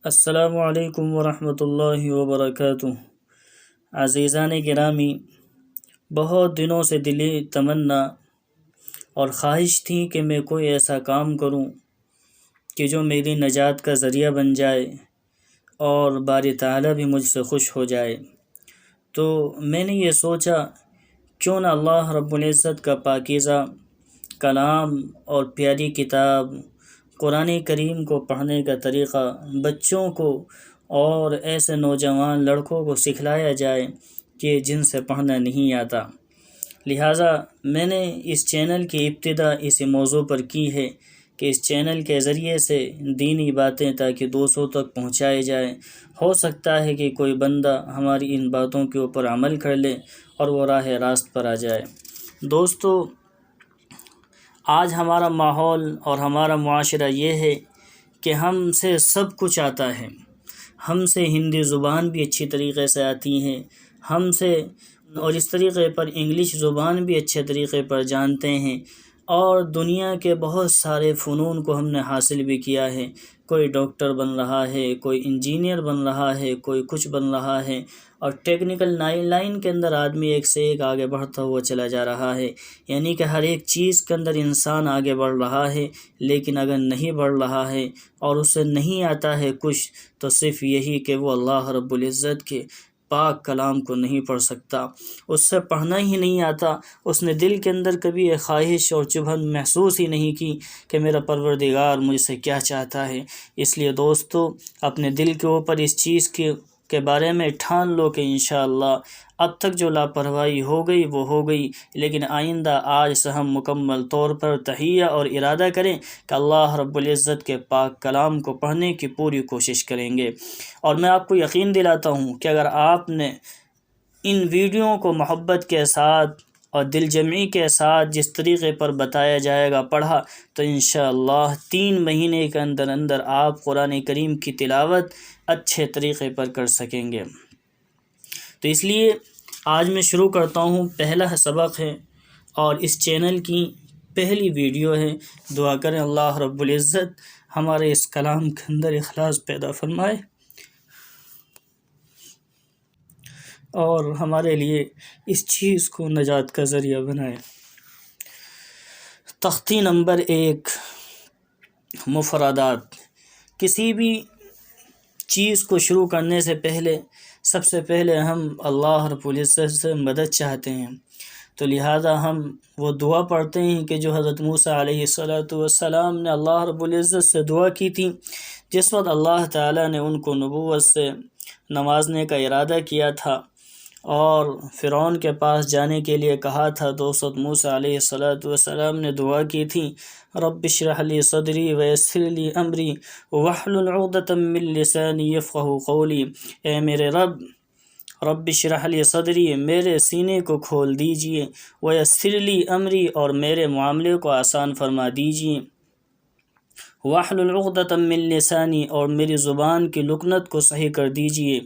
السلام علیکم ورحمۃ اللہ وبرکاتہ۔ عزیزان گرامی، بہت دنوں سے دلی تمنا اور خواہش تھی کہ میں کوئی ایسا کام کروں کہ جو میری نجات کا ذریعہ بن جائے اور باری تعالیٰ بھی مجھ سے خوش ہو جائے۔ تو میں نے یہ سوچا کیوں نہ اللہ رب العزت کا پاکیزہ کلام اور پیاری کتاب قرآن کریم کو پڑھنے کا طریقہ بچوں کو اور ایسے نوجوان لڑکوں کو سکھلایا جائے کہ جن سے پڑھنا نہیں آتا۔ لہٰذا میں نے اس چینل کی ابتدا اسی موضوع پر کی ہے کہ اس چینل کے ذریعے سے دینی باتیں تاکہ دوسروں تک پہنچائے جائیں۔ ہو سکتا ہے کہ کوئی بندہ ہماری ان باتوں کے اوپر عمل کر لے اور وہ راہ راست پر آ جائے۔ دوستو، آج ہمارا ماحول اور ہمارا معاشرہ یہ ہے کہ ہم سے سب کچھ آتا ہے۔ ہم سے ہندی زبان بھی اچھی طریقے سے آتی ہے، ہم سے اور اس طریقے پر انگلش زبان بھی اچھے طریقے پر جانتے ہیں، اور دنیا کے بہت سارے فنون کو ہم نے حاصل بھی کیا ہے۔ کوئی ڈاکٹر بن رہا ہے، کوئی انجینئر بن رہا ہے، کوئی کچھ بن رہا ہے، اور ٹیکنیکل لائن کے اندر آدمی ایک سے ایک آگے بڑھتا ہوا چلا جا رہا ہے۔ یعنی کہ ہر ایک چیز کے اندر انسان آگے بڑھ رہا ہے، لیکن اگر نہیں بڑھ رہا ہے اور اسے نہیں آتا ہے کچھ، تو صرف یہی کہ وہ اللہ رب العزت کے پاک کلام کو نہیں پڑھ سکتا، اس سے پڑھنا ہی نہیں آتا۔ اس نے دل کے اندر کبھی ایک خواہش اور چبھن محسوس ہی نہیں کی کہ میرا پروردگار مجھ سے کیا چاہتا ہے۔ اس لیے دوستو، اپنے دل کے اوپر اس چیز کے بارے میں ٹھان لو کہ انشاءاللہ اب تک جو لاپرواہی ہو گئی وہ ہو گئی، لیکن آئندہ آج سے ہم مکمل طور پر تہیہ اور ارادہ کریں کہ اللہ رب العزت کے پاک کلام کو پڑھنے کی پوری کوشش کریں گے۔ اور میں آپ کو یقین دلاتا ہوں کہ اگر آپ نے ان ویڈیو کو محبت کے ساتھ اور دل جمعی کے ساتھ جس طریقے پر بتایا جائے گا پڑھا، تو انشاءاللہ 3 مہینے کے اندر اندر آپ قرآن کریم کی تلاوت اچھے طریقے پر کر سکیں گے۔ تو اس لیے آج میں شروع کرتا ہوں، پہلا سبق ہے اور اس چینل کی پہلی ویڈیو ہے۔ دعا کریں اللہ رب العزت ہمارے اس کلام کے اندر اخلاص پیدا فرمائے اور ہمارے لیے اس چیز کو نجات کا ذریعہ بنائے۔ تختی نمبر 1، مفردات۔ کسی بھی چیز کو شروع کرنے سے پہلے سب سے پہلے ہم اللہ رب العزت سے مدد چاہتے ہیں، تو لہذا ہم وہ دعا پڑھتے ہیں کہ جو حضرت موسیٰ علیہ السلام نے اللہ رب العزت سے دعا کی تھی جس وقت اللہ تعالیٰ نے ان کو نبوت سے نوازنے کا ارادہ کیا تھا اور فرعون کے پاس جانے کے لیے کہا تھا، تو اس وقت موسیٰ علیہ السلام نے دعا کی تھی، رب اشرح لی صدری ویسر لی امری واحلل عقدۃ من لسانی یفقہوا قولی۔ اے میرے رب اشرح لی صدری، میرے سینے کو کھول دیجئے، ویسر لی امری، اور میرے معاملے کو آسان فرما دیجئے، واحلل عقدۃ من لسانی، اور میری زبان کی لکنت کو صحیح کر دیجئے،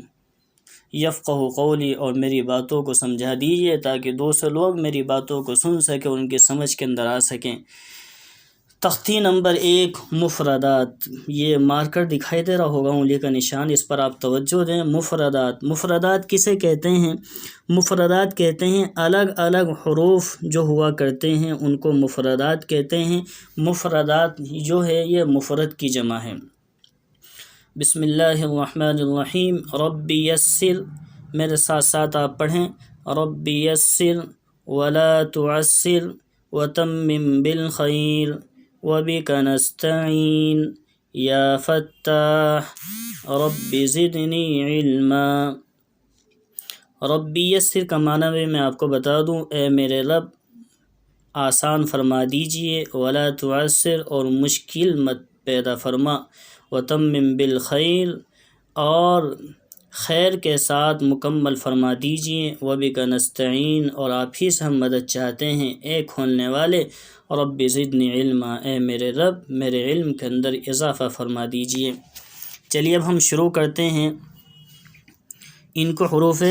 یفقہوا قولی، اور میری باتوں کو سمجھا دیجئے تاکہ دوسرے لوگ میری باتوں کو سن سکیں، ان کی سمجھ کے اندر آ سکیں۔ تختی نمبر 1، مفردات۔ یہ مارکر دکھائی دے رہا ہوگا، انگلی کا نشان، اس پر آپ توجہ دیں۔ مفردات کسے کہتے ہیں؟ مفردات کہتے ہیں الگ الگ حروف جو ہوا کرتے ہیں ان کو مفردات کہتے ہیں۔ مفردات جو ہے یہ مفرد کی جمع ہے۔ بسم اللہ الرحمن الرحیم۔ رب یسر، میرے ساتھ ساتھ آپ پڑھیں، رب یسر ولا تعسر وتمم بالخیر وبک نستعین یا فتاح رب زدنی علما۔ رب یسر کا معنی بھی میں آپ کو بتا دوں، اے میرے رب آسان فرما دیجئے، ولا تعسر، اور مشکل مت پیدا فرما، وتمم بالخیر، اور خیر کے ساتھ مکمل فرما دیجئے، وبک نستعین، اور آپ ہی سے ہم مدد چاہتے ہیں، اے کھولنے والے، رب زدنی علما، اے میرے رب میرے علم کے اندر اضافہ فرما دیجئے۔ چلیے اب ہم شروع کرتے ہیں۔ ان کو حروف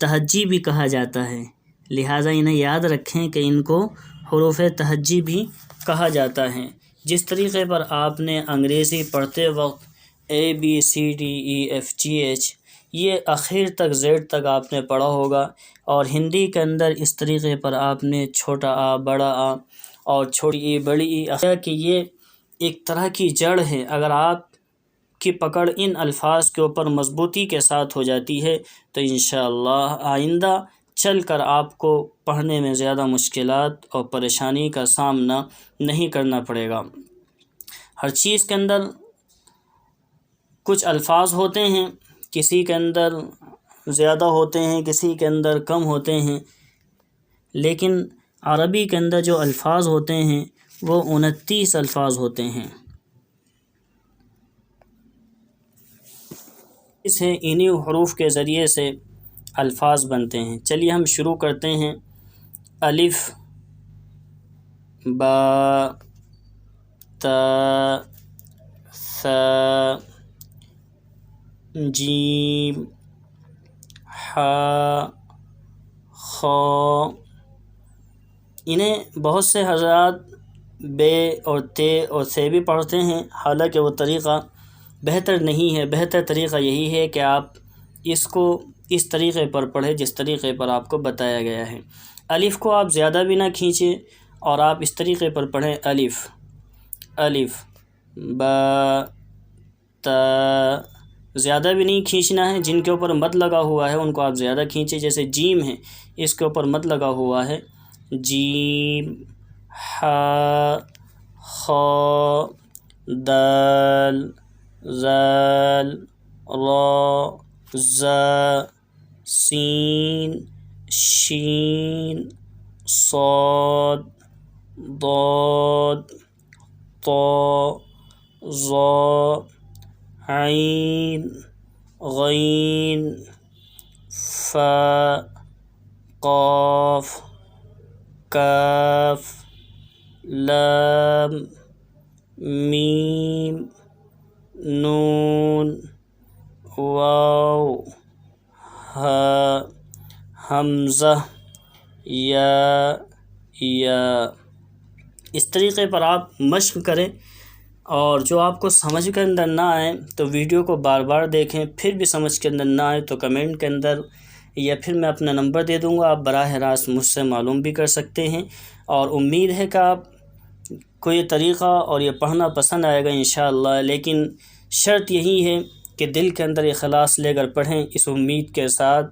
تہجی بھی کہا جاتا ہے، لہٰذا انہیں یاد رکھیں کہ ان کو حروف تہجی بھی کہا جاتا ہے۔ جس طریقے پر آپ نے انگریزی پڑھتے وقت ABCDEFGH، یہ آخر تک زیڈ تک آپ نے پڑھا ہوگا، اور ہندی کے اندر اس طریقے پر آپ نے چھوٹا آ، بڑا آ اور چھوٹی ای، بڑی ای، کہ یہ ایک طرح کی جڑ ہے۔ اگر آپ کی پکڑ ان الفاظ کے اوپر مضبوطی کے ساتھ ہو جاتی ہے تو انشاءاللہ آئندہ چل کر آپ کو پڑھنے میں زیادہ مشکلات اور پریشانی کا سامنا نہیں کرنا پڑے گا۔ ہر چیز کے اندر کچھ الفاظ ہوتے ہیں، کسی کے اندر زیادہ ہوتے ہیں، کسی کے اندر کم ہوتے ہیں، لیکن عربی کے اندر جو الفاظ ہوتے ہیں وہ 29 الفاظ ہوتے ہیں۔ انہی حروف کے ذریعے سے الفاظ بنتے ہیں۔ چلیے ہم شروع کرتے ہیں۔ الف، با، تا، ثا، جیم، حا، خا۔ انہیں بہت سے حضرات بے اور تے اور سے بھی پڑھتے ہیں، حالانکہ وہ طریقہ بہتر نہیں ہے۔ بہتر طریقہ یہی ہے کہ آپ اس کو اس طریقے پر پڑھیں جس طریقے پر آپ کو بتایا گیا ہے۔ الف کو آپ زیادہ بھی نہ کھینچیں اور آپ اس طریقے پر پڑھیں۔ الف، الف، با، تا، زیادہ بھی نہیں کھینچنا ہے۔ جن کے اوپر مد لگا ہوا ہے ان کو آپ زیادہ کھینچیں، جیسے جیم ہے، اس کے اوپر مد لگا ہوا ہے۔ جیم، حا، خا، دال، ذال، را، زا، سین، شین، صاد، ضاد، طا، ظا، عین، غین، فا، قاف، کاف، لام، میم، نون، واو، ہا، حمزہ، یا۔ اس طریقے پر آپ مشق کریں، اور جو آپ کو سمجھ کے اندر نہ آئے تو ویڈیو کو بار بار دیکھیں، پھر بھی سمجھ کے اندر نہ آئے تو کمنٹ کے اندر یا پھر میں اپنا نمبر دے دوں گا، آپ براہ راست مجھ سے معلوم بھی کر سکتے ہیں۔ اور امید ہے کہ آپ کو یہ طریقہ اور یہ پڑھنا پسند آئے گا انشاءاللہ، لیکن شرط یہی ہے کہ دل کے اندر اخلاص لے کر پڑھیں، اس امید کے ساتھ